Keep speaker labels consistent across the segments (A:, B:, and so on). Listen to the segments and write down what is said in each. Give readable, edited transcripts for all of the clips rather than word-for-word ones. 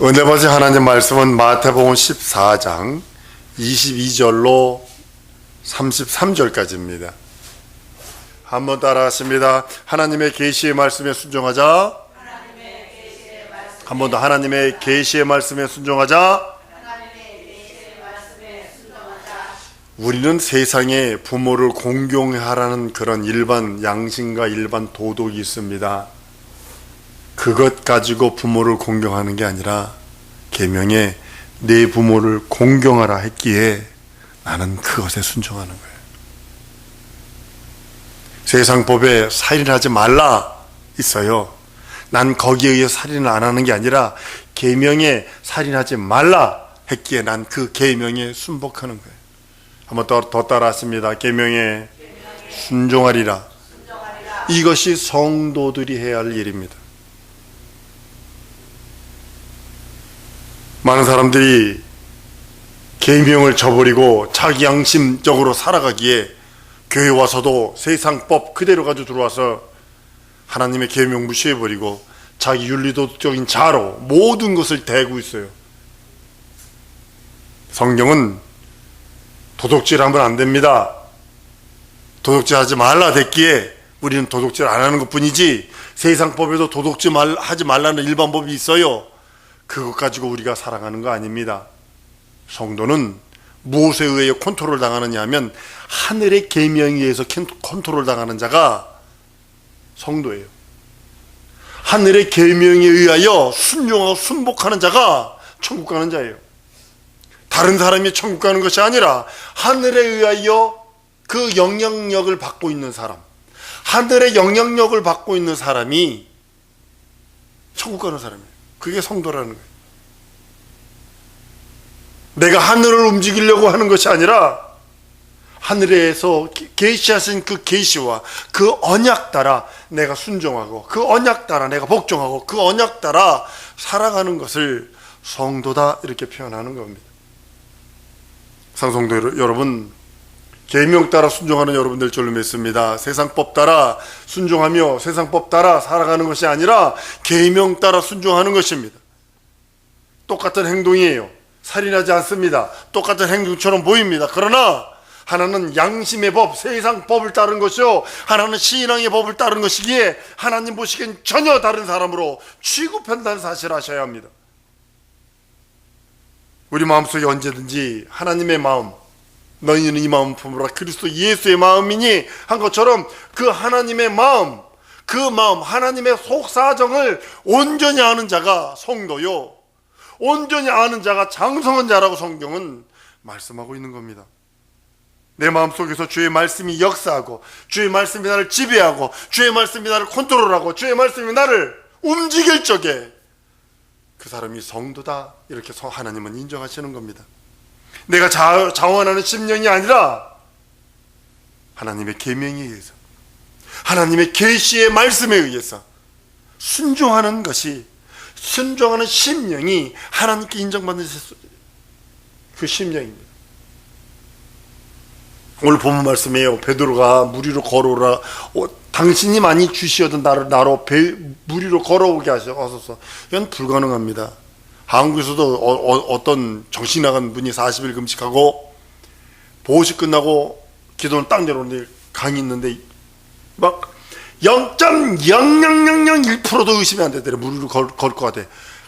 A: 은혜 받으신 하나님 말씀은 마태복음 14장 22절로 33절까지입니다. 한번 따라하십니다. 하나님의 계시의 말씀에 순종하자. 한 번 더. 하나님의 계시의 말씀에 순종하자. 우리는 세상에 부모를 공경하라는 그런 일반 양심과 일반 도덕이 있습니다. 그것 가지고 부모를 공경하는 게 아니라 계명에 내 부모를 공경하라 했기에 나는 그것에 순종하는 거예요. 세상 법에 살인하지 말라 있어요. 난 거기에 의해 살인을 안 하는 게 아니라 계명에 살인하지 말라 했기에 난 그 계명에 순복하는 거예요. 한번 더 따라하십니다. 계명에 순종하리라. 이것이 성도들이 해야 할 일입니다. 많은 사람들이 계명을 저버리고 자기 양심적으로 살아가기에 교회 와서도 세상 법 그대로 가지고 들어와서 하나님의 계명 무시해버리고 자기 윤리도덕적인 자로 모든 것을 대고 있어요. 성경은 도둑질하면 안 됩니다. 도둑질하지 말라 됐기에 우리는 도둑질 안 하는 것뿐이지 세상 법에도 도둑질 하지 말라는 일반 법이 있어요. 그것 가지고 우리가 살아가는 거 아닙니다. 성도는 무엇에 의해 컨트롤 당하느냐 하면 하늘의 계명에 의해서 컨트롤 당하는 자가 성도예요. 하늘의 계명에 의하여 순종하고 순복하는 자가 천국 가는 자예요. 다른 사람이 천국 가는 것이 아니라 하늘에 의하여 그 영향력을 받고 있는 사람, 하늘의 영향력을 받고 있는 사람이 천국 가는 사람이에요. 그게 성도라는 거예요. 내가 하늘을 움직이려고 하는 것이 아니라 하늘에서 계시하신 그 계시와 그 언약 따라 내가 순종하고 그 언약 따라 내가 복종하고 그 언약 따라 살아가는 것을 성도다 이렇게 표현하는 겁니다. 상성도 여러분, 계명 따라 순종하는 여러분들 줄로 믿습니다. 세상법 따라 순종하며 세상법 따라 살아가는 것이 아니라 계명 따라 순종하는 것입니다. 똑같은 행동이에요. 살인하지 않습니다. 똑같은 행동처럼 보입니다. 그러나 하나는 양심의 법, 세상 법을 따른 것이요, 하나는 신앙의 법을 따른 것이기에 하나님 보시기엔 전혀 다른 사람으로 취급한다는 사실을 아셔야 합니다. 우리 마음속에 언제든지 하나님의 마음, 너희는 이 마음 품으라 그리스도 예수의 마음이니 한 것처럼 그 하나님의 마음, 그 마음, 하나님의 속사정을 온전히 아는 자가 성도요, 온전히 아는 자가 장성한 자라고 성경은 말씀하고 있는 겁니다. 내 마음속에서 주의 말씀이 역사하고 주의 말씀이 나를 지배하고 주의 말씀이 나를 컨트롤하고 주의 말씀이 나를 움직일 적에 그 사람이 성도다 이렇게 하나님은 인정하시는 겁니다. 내가 자원하는 심령이 아니라 하나님의 계명에 의해서, 하나님의 계시의 말씀에 의해서 순종하는 것이, 순종하는 심령이 하나님께 인정받는 그 심령입니다. 오늘 본문 말씀이에요. 베드로가 물 위로 걸어오라, 당신이 많이 주시어도 나로 물 위로 걸어오게 하소서. 이건 불가능합니다. 한국에서도 어떤 정신 나간 분이 40일 금식하고 보호식 끝나고 기도는 딱 내려오는데 강의 있는데 막 0.0001%도 의심이 안 되더래. 물 위로 걸 것 같아.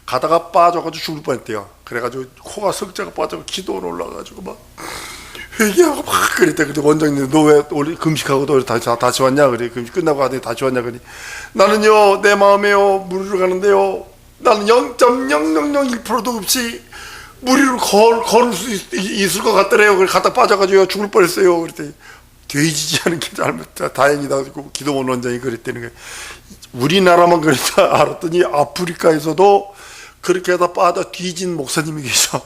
A: 가다가 빠져가지고 죽을 뻔했대요. 그래가지고 코가 석자가 빠져서 기도는 올라가지고 막 회개하고 막 그랬대. 근데 원장님, 너 왜 원래 금식하고도 다시 왔냐? 그래. 금식 끝나고 하더니 다시 왔냐? 그래. 나는요, 내 마음에요, 물 위로 가는데요, 나는 0.0001%도 없이 물 위로 걸을 수 있을 것 같더래요. 그래, 갔다 빠져가지고 죽을 뻔했어요. 그랬더니 되지지 않은 게 다행이다. 기도원 원장이 그랬다는 거예요. 우리나라만 그랬다 알았더니 아프리카에서도 그렇게 하다 빠져 뒤진 목사님이 계셔.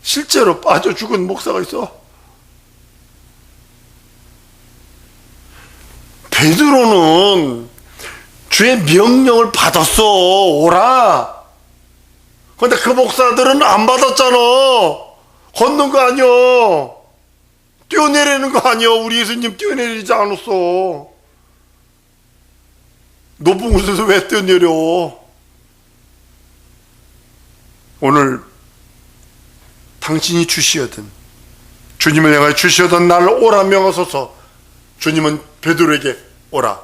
A: 실제로 빠져 죽은 목사가 있어. 베드로는 주의 명령을 받았어. 오라. 근데 그 목사들은 안 받았잖아. 걷는 거 아니야. 뛰어내리는 거 아니야. 우리 예수님 뛰어내리지 않았어. 높은 곳에서 왜 뛰어내려? 오늘 당신이 주시거든 주님을 향하여 주시던 나를 오라 명하소서. 주님은 베드로에게 오라.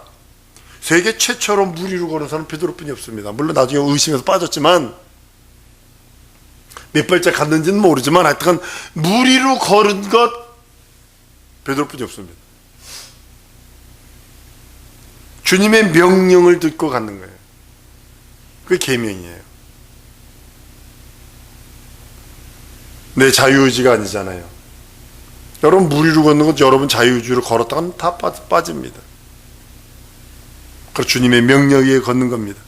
A: 세계 최초로 물 위로 걸은 사람은 베드로뿐이 없습니다. 물론 나중에 의심해서 빠졌지만 몇 발짝 갔는지는 모르지만 하여튼 물 위로 걸은 것 베드로뿐이 없습니다. 주님의 명령을 듣고 갖는 거예요. 그게 계명이에요. 내 자유의지가 아니잖아요. 여러분 물 위로 걷는 것 여러분 자유의지로 걸었다가는 다 빠집니다. 그래서 주님의 명령에 걷는 겁니다.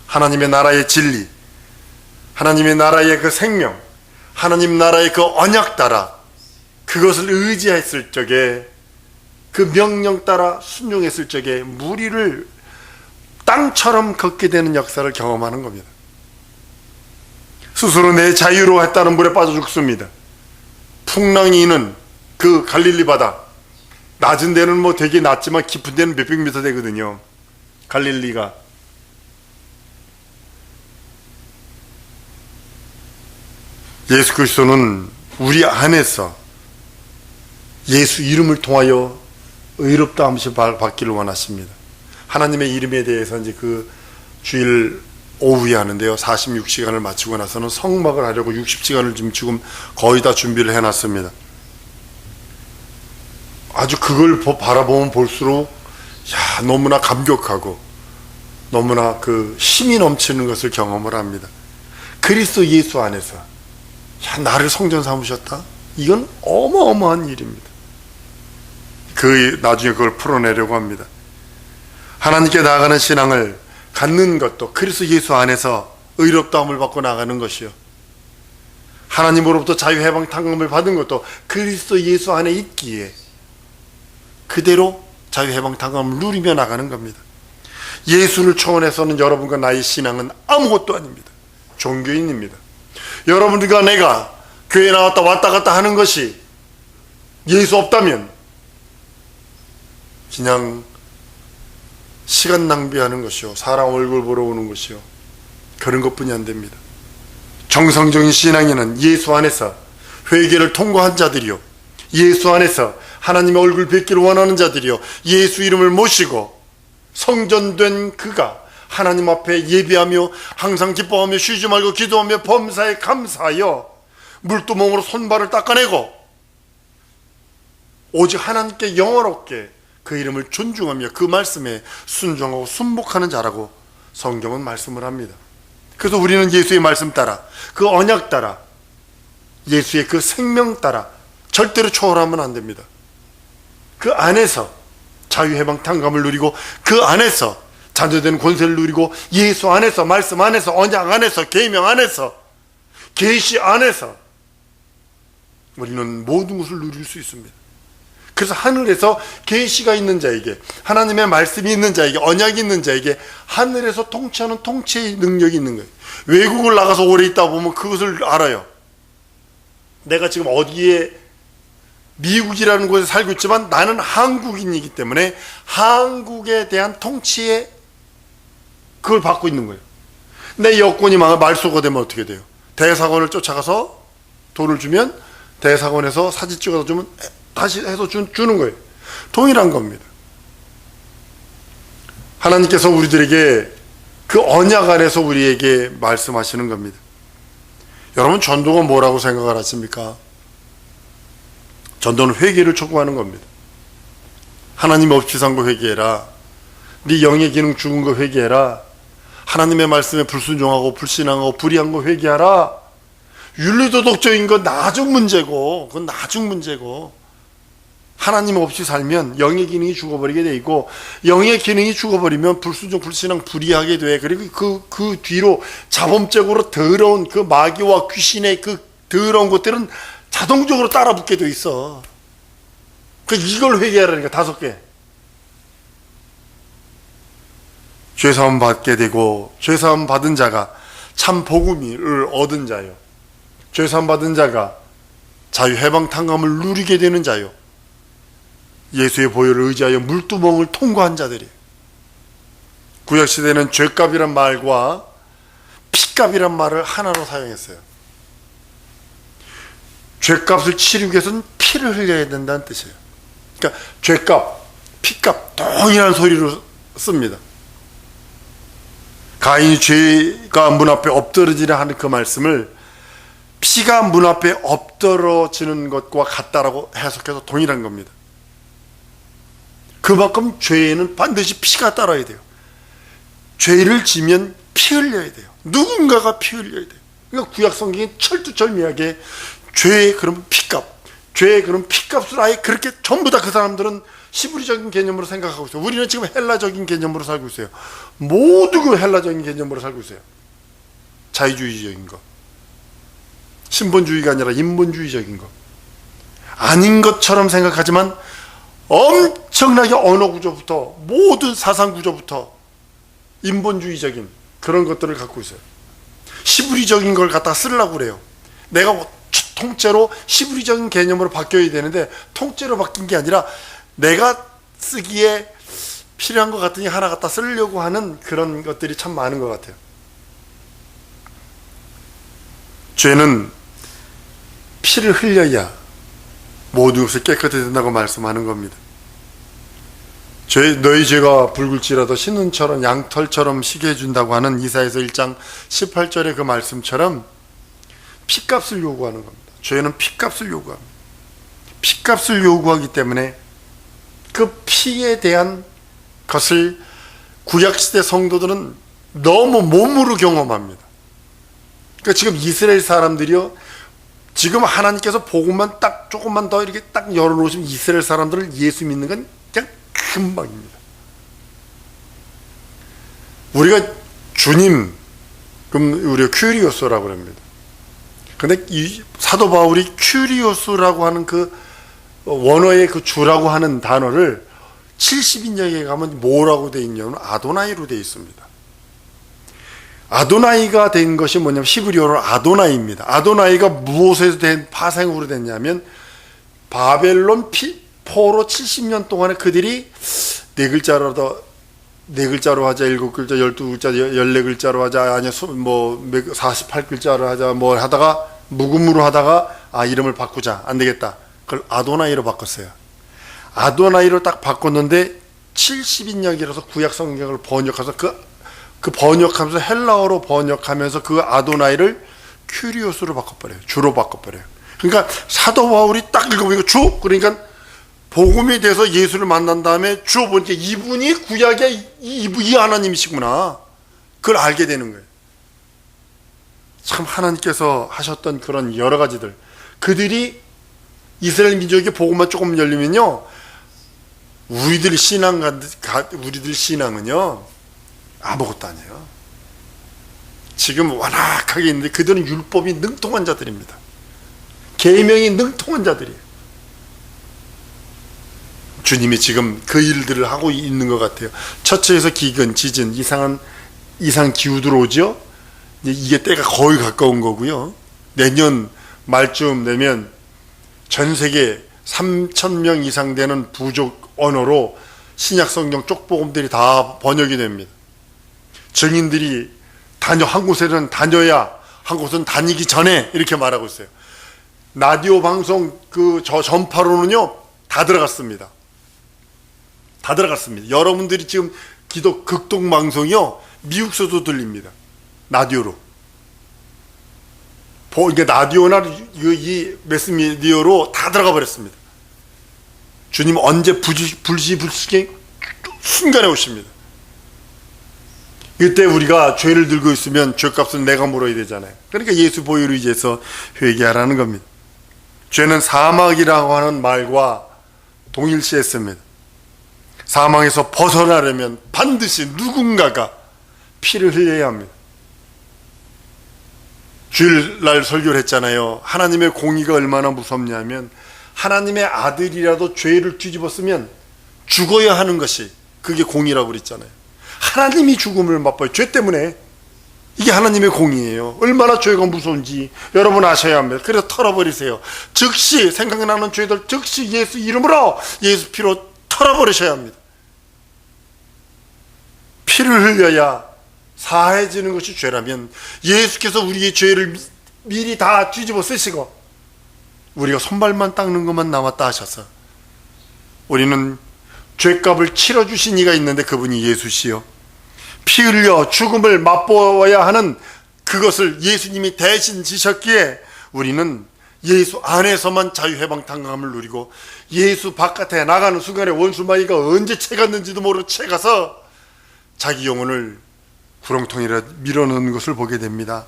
A: 하나님의 나라의 진리, 하나님의 나라의 그 생명, 하나님 나라의 그 언약 따라 그것을 의지했을 적에 그 명령 따라 순종했을 적에 물 위를 땅처럼 걷게 되는 역사를 경험하는 겁니다. 스스로 내 자유로 했다는 물에 빠져 죽습니다. 풍랑이 있는 그 갈릴리 바다, 낮은 데는 뭐 되게 낮지만 깊은 데는 몇백 미터 되거든요. 갈릴리가. 예수 그리스도는 우리 안에서 예수 이름을 통하여 의롭다 함이 받기를 원하십니다. 하나님의 이름에 대해서 이제 그 주일 오후에 하는데요. 46시간을 마치고 나서는 성막을 하려고 60시간을 지금 거의 다 준비를 해놨습니다. 아주 그걸 바라보면 볼수록 너무나 감격하고 너무나 그 힘이 넘치는 것을 경험을 합니다. 그리스도 예수 안에서 나를 성전 삼으셨다? 이건 어마어마한 일입니다. 나중에 그걸 풀어내려고 합니다. 하나님께 나아가는 신앙을 갖는 것도 그리스도 예수 안에서 의롭다함을 받고 나가는 것이요, 하나님으로부터 자유해방 탕감을 받은 것도 그리스도 예수 안에 있기에 그대로 자유해방 탕감을 누리며 나가는 겁니다. 예수를 초월해서는 여러분과 나의 신앙은 아무것도 아닙니다. 종교인입니다. 여러분들과 내가 교회 나왔다 왔다 갔다 하는 것이 예수 없다면 그냥 시간 낭비하는 것이요, 사람 얼굴 보러 오는 것이요, 그런 것뿐이 안 됩니다. 정성적인 신앙인은 예수 안에서 회개를 통과한 자들이요, 예수 안에서 하나님의 얼굴 뵙기를 원하는 자들이요, 예수 이름을 모시고 성전된 그가 하나님 앞에 예배하며 항상 기뻐하며 쉬지 말고 기도하며 범사에 감사하여 물두멍으로 손발을 닦아내고 오직 하나님께 영원롭게 그 이름을 존중하며 그 말씀에 순종하고 순복하는 자라고 성경은 말씀을 합니다. 그래서 우리는 예수의 말씀 따라, 그 언약 따라, 예수의 그 생명 따라 절대로 초월하면 안 됩니다. 그 안에서 자유해방 탕감을 누리고, 그 안에서 자녀되는 권세를 누리고, 예수 안에서, 말씀 안에서, 언약 안에서, 계명 안에서, 계시 안에서 우리는 모든 것을 누릴 수 있습니다. 그래서 하늘에서 계시가 있는 자에게, 하나님의 말씀이 있는 자에게, 언약이 있는 자에게 하늘에서 통치하는 통치의 능력이 있는 거예요. 외국을 나가서 오래 있다 보면 그것을 알아요. 내가 지금 어디에, 미국이라는 곳에 살고 있지만 나는 한국인이기 때문에 한국에 대한 통치에 그걸 받고 있는 거예요. 내 여권이 말소가 되면 어떻게 돼요? 대사관을 쫓아가서 돈을 주면 대사관에서 사진 찍어서 주면 다시 해서 주는 거예요. 동일한 겁니다. 하나님께서 우리들에게 그 언약 안에서 우리에게 말씀하시는 겁니다. 여러분, 전도가 뭐라고 생각을 하십니까? 전도는 회개를 촉구하는 겁니다. 하나님 없이 산 거 회개해라. 네 영의 기능 죽은 거 회개해라. 하나님의 말씀에 불순종하고 불신앙하고 불의한 거 회개하라. 윤리도덕적인 건 나중 문제고, 그건 나중 문제고, 하나님 없이 살면 영의 기능이 죽어버리게 돼 있고, 영의 기능이 죽어버리면 불순종, 불신앙, 불의하게 돼. 그리고 그 뒤로 자범적으로 더러운 그 마귀와 귀신의 그 더러운 것들은 자동적으로 따라 붙게 돼 있어. 이걸 회개하라니까, 5개. 죄사함 받게 되고, 죄사함 받은 자가 참 복음을 얻은 자요, 죄사함 받은 자가 자유해방 탕감을 누리게 되는 자요, 예수의 보혈을 의지하여 물두멍을 통과한 자들이에요. 구약시대는 죄값이란 말과 피값이란 말을 하나로 사용했어요. 죄값을 치르기 위해서는 피를 흘려야 된다는 뜻이에요. 그러니까 죄값, 피값 동일한 소리로 씁니다. 가인이 죄가 문 앞에 엎드러지라 하는 그 말씀을 피가 문 앞에 엎드러지는 것과 같다라고 해석해서 동일한 겁니다. 그만큼 죄에는 반드시 피가 따라야 돼요. 죄를 지면 피 흘려야 돼요. 누군가가 피 흘려야 돼요. 그러니까 구약 성경이 철두철미하게 죄의 그런 피값, 죄의 그런 피값을 아예 그렇게 전부 다 그 사람들은 히브리적인 개념으로 생각하고 있어요. 우리는 지금 헬라적인 개념으로 살고 있어요. 모두 그 헬라적인 개념으로 살고 있어요. 자유주의적인 거, 신본주의가 아니라 인본주의적인 거, 아닌 것처럼 생각하지만 엄청나게 언어 구조부터 모든 사상 구조부터 인본주의적인 그런 것들을 갖고 있어요. 히브리적인 걸 갖다 쓰려고 그래요. 내가 통째로 히브리적인 개념으로 바뀌어야 되는데 통째로 바뀐 게 아니라 내가 쓰기에 필요한 것 같으니 하나 갖다 쓰려고 하는 그런 것들이 참 많은 것 같아요. 죄는 피를 흘려야 모든 것이 깨끗해진다고 말씀하는 겁니다. 너희 죄가 붉을지라도 신은처럼 양털처럼 시게 해준다고 하는 이사야서 1장 18절의 그 말씀처럼 피값을 요구하는 겁니다. 죄는 피값을 요구합니다. 피값을 요구하기 때문에 그 피에 대한 것을 구약시대 성도들은 너무 몸으로 경험합니다. 그러니까 지금 이스라엘 사람들이요, 지금 하나님께서 복음만 딱 조금만 더 이렇게 딱 열어놓으시면 이스라엘 사람들을 예수 믿는 건 그냥 금방입니다. 우리가 주님, 그럼 우리가 큐리오스라고 합니다. 근데 이 사도 바울이 큐리오스라고 하는 그 원어의 그 주라고 하는 단어를 70인역에 가면 뭐라고 되어 있냐면 아도나이로 되어 있습니다. 아도나이가 된 것이 뭐냐면 히브리어로 아도나이입니다. 아도나이가 무엇에서 된 파생으로 됐냐면 바벨론 포로 70년 동안에 그들이 네 글자로 하자, 7글자, 12글자, 14글자로 하자, 아니야 뭐 48글자로 하자, 뭐 하다가 묵음으로 하다가 이름을 바꾸자, 안 되겠다. 그걸 아도나이로 바꿨어요. 아도나이로 딱 바꿨는데 70인역이라서 구약 성경을 번역해서 그 번역하면서 헬라어로 번역하면서 그 아도나이를 큐리오스로 바꿔버려요. 주로 바꿔버려요. 그러니까 사도 바울이 딱 읽어보니까 주, 그러니까 복음이 돼서 예수를 만난 다음에 주 보니까 이분이 구약의 이 하나님이시구나. 그걸 알게 되는 거예요. 참 하나님께서 하셨던 그런 여러 가지들, 그들이 이스라엘 민족의 복음만 조금 열리면요, 우리들 신앙은요 아무것도 아니에요. 지금 완악하게 있는데 그들은 율법이 능통한 자들입니다. 계명이 능통한 자들이에요. 주님이 지금 그 일들을 하고 있는 것 같아요. 처처에서 기근, 지진, 이상 기후 들어오죠. 이게 때가 거의 가까운 거고요. 내년 말쯤 되면 전 세계 3,000명 이상 되는 부족 언어로 신약 성경 쪽복음들이 다 번역이 됩니다. 증인들이 한 곳에는 다녀야 한 곳은 다니기 전에 이렇게 말하고 있어요. 라디오 방송 전파로는요 다 들어갔습니다. 다 들어갔습니다. 여러분들이 지금 기도 극동 방송이요 미국서도 들립니다. 라디오로. 이게 라디오나 이 매스미디어로 다 들어가 버렸습니다. 주님 언제 불시불식에 순간에 오십니다. 이때 우리가 죄를 들고 있으면 죄값은 내가 물어야 되잖아요. 그러니까 예수 보혈을 의지해서 회개하라는 겁니다. 죄는 사망이라고 하는 말과 동일시했습니다. 사망에서 벗어나려면 반드시 누군가가 피를 흘려야 합니다. 주일날 설교를 했잖아요. 하나님의 공의가 얼마나 무섭냐면 하나님의 아들이라도 죄를 뒤집었으면 죽어야 하는 것이 그게 공의라고 그랬잖아요. 하나님이 죽음을 맛봐요. 죄 때문에. 이게 하나님의 공의예요. 얼마나 죄가 무서운지 여러분 아셔야 합니다. 그래서 털어버리세요. 즉시 생각나는 죄들 즉시 예수 이름으로 예수 피로 털어버리셔야 합니다. 피를 흘려야 사해지는 것이 죄라면 예수께서 우리의 죄를 미리 다 뒤집어 쓰시고 우리가 손발만 닦는 것만 남았다 하셔서 우리는 죄값을 치러주신 이가 있는데 그분이 예수시요, 피 흘려 죽음을 맛보아야 하는 그것을 예수님이 대신 지셨기에 우리는 예수 안에서만 자유해방탕감을 누리고 예수 바깥에 나가는 순간에 원수마귀가 언제 채갔는지도 모르고 채가서 자기 영혼을 구렁텅이라 밀어넣는 것을 보게 됩니다.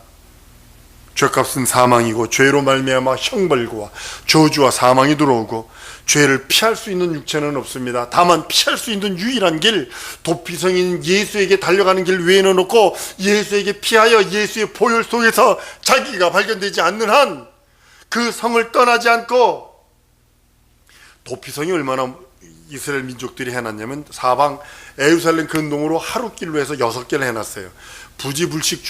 A: 죄값은 사망이고 죄로 말미암아 형벌과 저주와 사망이 들어오고 죄를 피할 수 있는 육체는 없습니다. 다만 피할 수 있는 유일한 길, 도피성인 예수에게 달려가는 길 외에는 없고 예수에게 피하여 예수의 보혈 속에서 자기가 발견되지 않는 한 그 성을 떠나지 않고, 도피성이 얼마나 이스라엘 민족들이 해놨냐면 사방 에루살렘 근동으로 하루길로 해서 6개를 해놨어요. 부지불식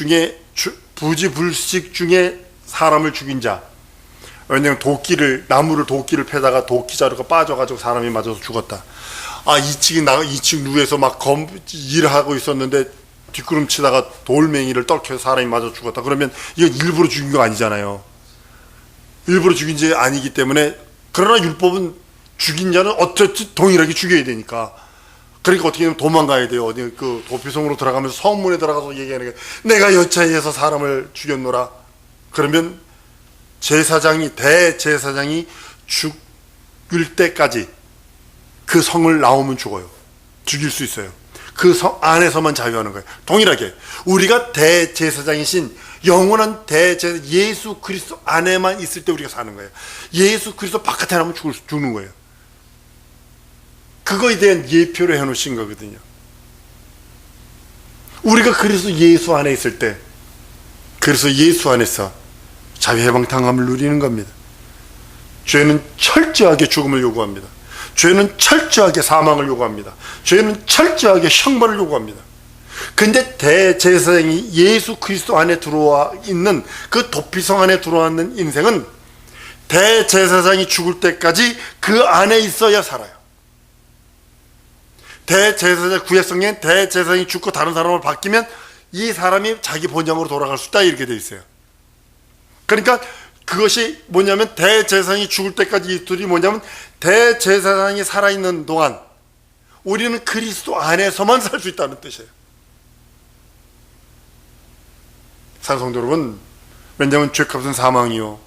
A: 중에 사람을 죽인 자, 왜냐면 나무를 도끼를 패다가 도끼자루가 빠져가지고 사람이 맞아서 죽었다. 아, 2층 루에서 막 일을 하고 있었는데 뒷구름치다가 돌멩이를 떨켜서 사람이 맞아 죽었다. 그러면 이건 일부러 죽인 거 아니잖아요. 일부러 죽인 게 아니기 때문에, 그러나 율법은 죽인 자는 어쨌든 동일하게 죽여야 되니까. 그러니까 어떻게 하면 도망가야 돼요. 어디 그 도피성으로 들어가면서 성문에 들어가서 얘기하는 게, 내가 여차해서 사람을 죽였노라. 그러면 대제사장이 죽을 때까지 그 성을 나오면 죽어요. 죽일 수 있어요. 그 성 안에서만 자유하는 거예요. 동일하게 우리가 대제사장이신 영원한 예수 그리스도 안에만 있을 때 우리가 사는 거예요. 예수 그리스도 바깥에 나면 죽는 거예요. 그거에 대한 예표를 해놓으신 거거든요. 우리가 그리스도 예수 안에 있을 때, 그래서 예수 안에서 자유해방탕함을 누리는 겁니다. 죄는 철저하게 죽음을 요구합니다. 죄는 철저하게 사망을 요구합니다. 죄는 철저하게 형벌을 요구합니다. 근데 대제사장이 예수 그리스도 안에 들어와 있는 그 도피성 안에 들어와 있는 인생은 대제사장이 죽을 때까지 그 안에 있어야 살아요. 구약성경엔 대제사장이 죽고 다른 사람으로 바뀌면 이 사람이 자기 본향으로 돌아갈 수 있다, 이렇게 되어 있어요. 그러니까 그것이 뭐냐면, 대제사장이 죽을 때까지 이 둘이 뭐냐면, 대제사장이 살아있는 동안 우리는 그리스도 안에서만 살 수 있다는 뜻이에요. 사랑성도 여러분, 왜냐하면 죄값은 사망이요,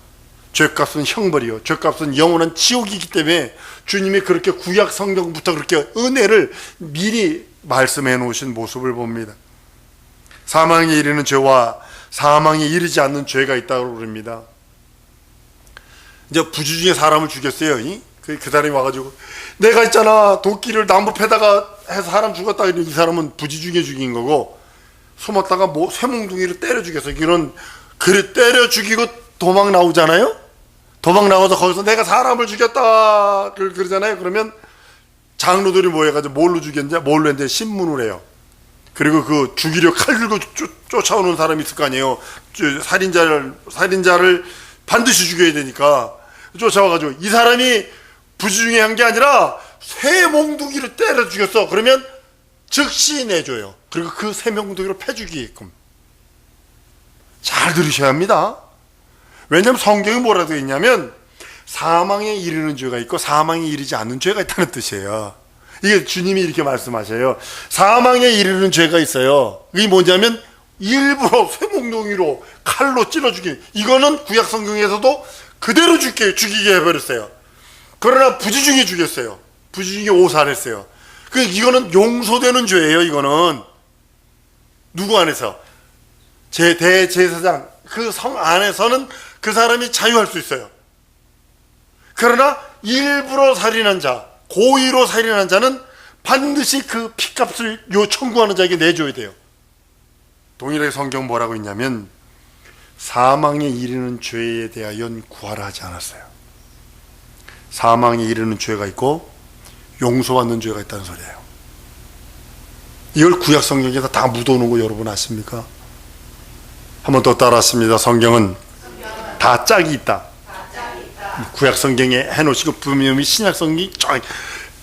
A: 죄값은 형벌이요, 죄값은 영원한 지옥이기 때문에 주님이 그렇게 구약 성경부터 그렇게 은혜를 미리 말씀해 놓으신 모습을 봅니다. 사망에 이르는 죄와 사망에 이르지 않는 죄가 있다고 그럽니다. 이제 부지 중에 사람을 죽였어요. 그 사람이 와가지고, 내가 있잖아, 도끼를 나무 패다가 해서 사람 죽었다. 이 사람은 부지 중에 죽인 거고, 숨었다가 쇠몽둥이를 때려 죽였어. 그래 때려 죽이고 도망 나오잖아요. 도망 나와서 거기서 내가 사람을 죽였다 그러잖아요. 그러면 장로들이 모여가지고 뭘로 했는데 신문을 해요. 그리고 그 죽이려 칼 들고 쫓아오는 사람이 있을 거 아니에요. 살인자를 반드시 죽여야 되니까 쫓아와가지고, 이 사람이 부지 중에 한 게 아니라 쇠 몽둥이를 때려 죽였어. 그러면 즉시 내줘요. 그리고 그 쇠 몽둥이로 패 죽이게끔. 잘 들으셔야 합니다. 왜냐하면 성경이 뭐라고 되어 있냐면, 사망에 이르는 죄가 있고 사망에 이르지 않는 죄가 있다는 뜻이에요. 이게 주님이 이렇게 말씀하셔요. 사망에 이르는 죄가 있어요. 이게 뭐냐면 일부러 쇠몽둥이로 칼로 찔러 죽이는, 이거는 구약 성경에서도 그대로 죽이게 해버렸어요. 그러나 부지 중에 죽였어요. 부지 중에 오살했어요. 이거는 용서되는 죄예요. 이거는 누구 안에서? 대제사장 그 성 안에서는 그 사람이 자유할 수 있어요. 그러나 일부러 살인한 자, 고의로 살인한 자는 반드시 그 피값을 청구하는 자에게 내줘야 돼요. 동일하게 성경 뭐라고 있냐면, 사망에 이르는 죄에 대하여 구하라 하지 않았어요. 사망에 이르는 죄가 있고 용서받는 죄가 있다는 소리예요. 이걸 구약 성경에서 다 묻어놓은 거 여러분 아십니까? 한 번 더 따라했습니다. 성경은 다 짝이 있다. 구약 성경에 해놓으시고 분명히 신약 성경이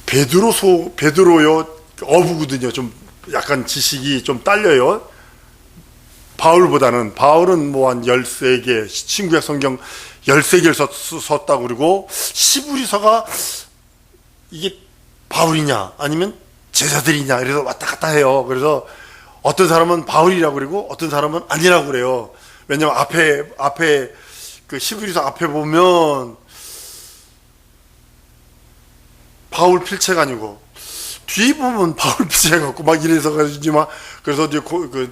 A: 베드로요 어부거든요. 좀 약간 지식이 좀 딸려요. 바울은 뭐 한 13개, 신구약 성경 13개를 썼다고 그러고, 시브리서가 이게 바울이냐 아니면 제자들이냐 그래서 왔다 갔다 해요. 그래서 어떤 사람은 바울이라고 그러고 어떤 사람은 아니라고 그래요. 왜냐면 앞에 그 시브리서 앞에 보면 바울 필체가 아니고 뒤에 보면 바울 필체가 같고 막 이래서 가지지만, 그래서 이제 그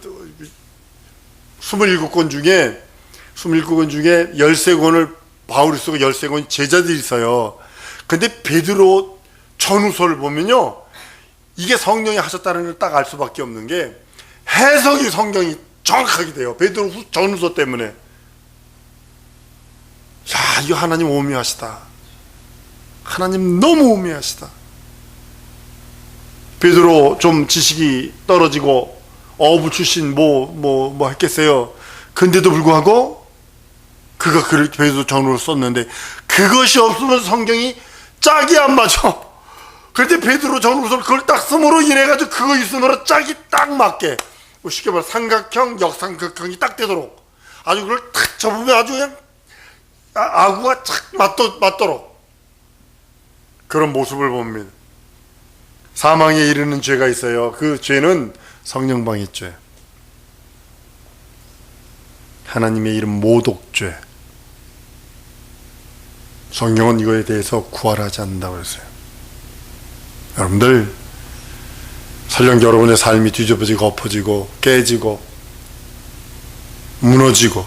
A: 27권 중에 13권을 바울이 쓰고 13권이 제자들이 있어요. 근데 베드로 전후서를 보면요, 이게 성령이 하셨다는 걸 딱 알 수밖에 없는 게 해석이 성경이 정확하게 돼요. 베드로 전후서 때문에. 야, 이거 하나님 오묘하시다. 하나님 너무 오묘하시다. 베드로 좀 지식이 떨어지고 어부 출신 뭐 했겠어요. 근데도 불구하고 그가 글을 베드로 전후로 썼는데 그것이 없으면 성경이 짝이 안 맞아. 그런데 베드로 전후서를 그걸 딱 쓰므로 인해가지고 그거 있으므로 짝이 딱 맞게, 쉽게 말해 삼각형, 역삼각형이 딱 되도록 아주 그걸 탁 접으면 아주 그냥 아구가 탁 맞도록 그런 모습을 봅니다. 사망에 이르는 죄가 있어요. 그 죄는 성령방해죄, 하나님의 이름 모독죄. 성경은 이거에 대해서 구하지 않는다고 그랬어요. 여러분들, 설령 여러분의 삶이 뒤집어지고 엎어지고 깨지고 무너지고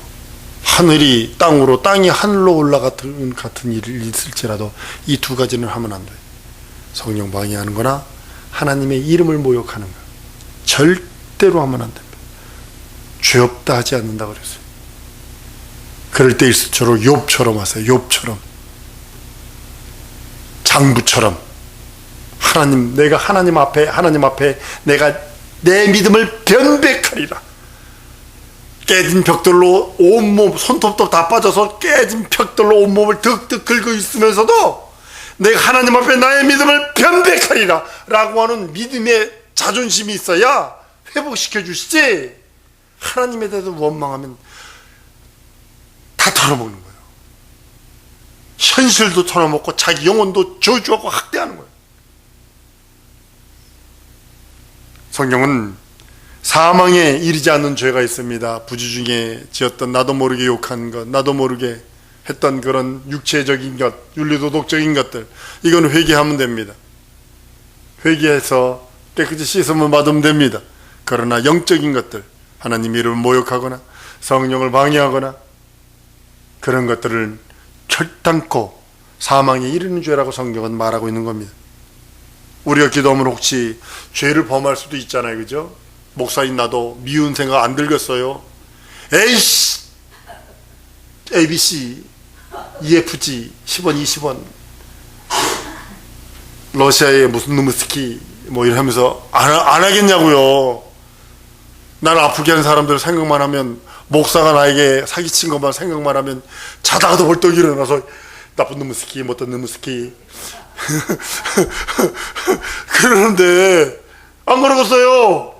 A: 하늘이 땅으로 땅이 하늘로 올라가는 같은 일이 있을지라도 이 두 가지는 하면 안 돼요. 성령 방해하는 거나 하나님의 이름을 모욕하는 거 절대로 하면 안 됩니다. 죄 없다 하지 않는다고 그랬어요. 그럴 때일수록 욥처럼 하세요. 욥처럼, 장부처럼 내가 하나님 앞에 내가 내 믿음을 변백하리라. 깨진 벽돌로 온몸, 손톱도 다 빠져서 깨진 벽돌로 온몸을 득득 긁고 있으면서도 내가 하나님 앞에 나의 믿음을 변백하리라 라고 하는 믿음의 자존심이 있어야 회복시켜 주시지, 하나님에 대해서 원망하면 다 털어먹는 거예요. 현실도 털어먹고 자기 영혼도 저주하고 학대하는 거예요. 성경은 사망에 이르지 않는 죄가 있습니다. 부주 중에 지었던 나도 모르게 욕한 것, 나도 모르게 했던 그런 육체적인 것, 윤리도덕적인 것들, 이건 회개하면 됩니다. 회개해서 깨끗이 씻음을 받으면 됩니다. 그러나 영적인 것들, 하나님 이름을 모욕하거나 성령을 방해하거나 그런 것들을 결단코 사망에 이르는 죄라고 성경은 말하고 있는 겁니다. 우리가 기도하면 혹시 죄를 범할 수도 있잖아요. 그죠? 목사인 나도 미운 생각 안 들겠어요. 에이씨, ABC, EFG, 10원, 20원, 러시아의 무슨 누무스키, 뭐 이러면서 안 하겠냐고요. 나를 아프게 하는 사람들 생각만 하면, 목사가 나에게 사기친 것만 생각만 하면 자다가도 벌떡 일어나서 나쁜 누무스키, 못된 누무스키 그러는데 안 그러겠어요.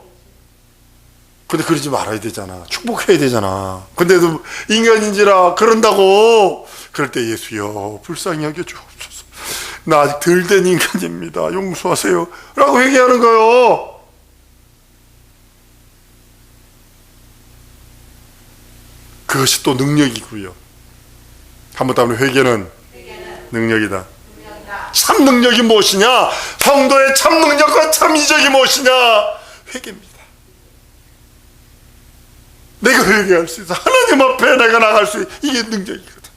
A: 근데 그러지 말아야 되잖아. 축복해야 되잖아. 근데도 인간인지라 그런다고. 그럴 때 예수여 불쌍히 여겨 주옵소서. 나 아직 덜 된 인간입니다. 용서하세요. 라고 회개하는 거예요. 그것이 또 능력이고요. 한번 더 하면 회개는 능력이다. 참 능력이 무엇이냐? 성도의 참 능력과 참 이적이 무엇이냐? 회개입니다. 내가 회개할 수 있어. 하나님 앞에 내가 나갈 수 있어. 이게 능력이거든.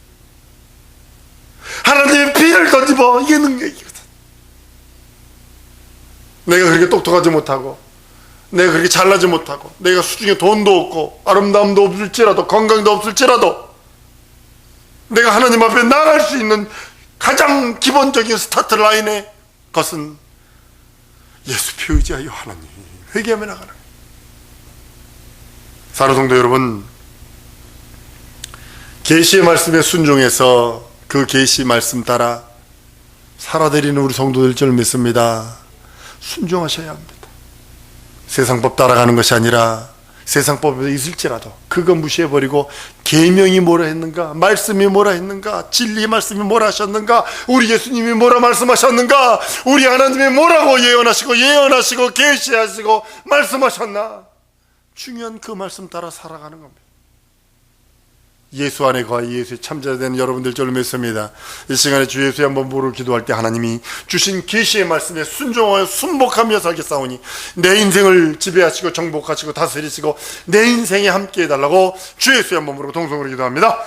A: 하나님의 비를 던지고 이게 능력이거든. 내가 그렇게 똑똑하지 못하고, 내가 그렇게 잘나지 못하고, 내가 수중에 돈도 없고 아름다움도 없을지라도 건강도 없을지라도 내가 하나님 앞에 나갈 수 있는 가장 기본적인 스타트 라인의 것은 예수 피 의지하여 하나님 회개하며 나가는 거예요. 사랑성도 여러분, 계시의 말씀에 순종해서 그 계시 말씀 따라 살아내리는 우리 성도들 줄 믿습니다. 순종하셔야 합니다. 세상법 따라가는 것이 아니라 세상법에 있을지라도 그거 무시해버리고 계명이 뭐라 했는가, 말씀이 뭐라 했는가, 진리 말씀이 뭐라 하셨는가, 우리 예수님이 뭐라 말씀하셨는가, 우리 하나님이 뭐라고 예언하시고 계시하시고 말씀하셨나, 중요한 그 말씀 따라 살아가는 겁니다. 예수 안에 거하여 예수에 참자된 여러분들 저를 믿습니다. 이 시간에 주 예수의 한번 부르 기도할 때 하나님이 주신 계시의 말씀에 순종하여 순복하며 살겠사오니 내 인생을 지배하시고 정복하시고 다스리시고 내 인생에 함께 해달라고 주 예수의 한번 부르고 동성으로 기도합니다.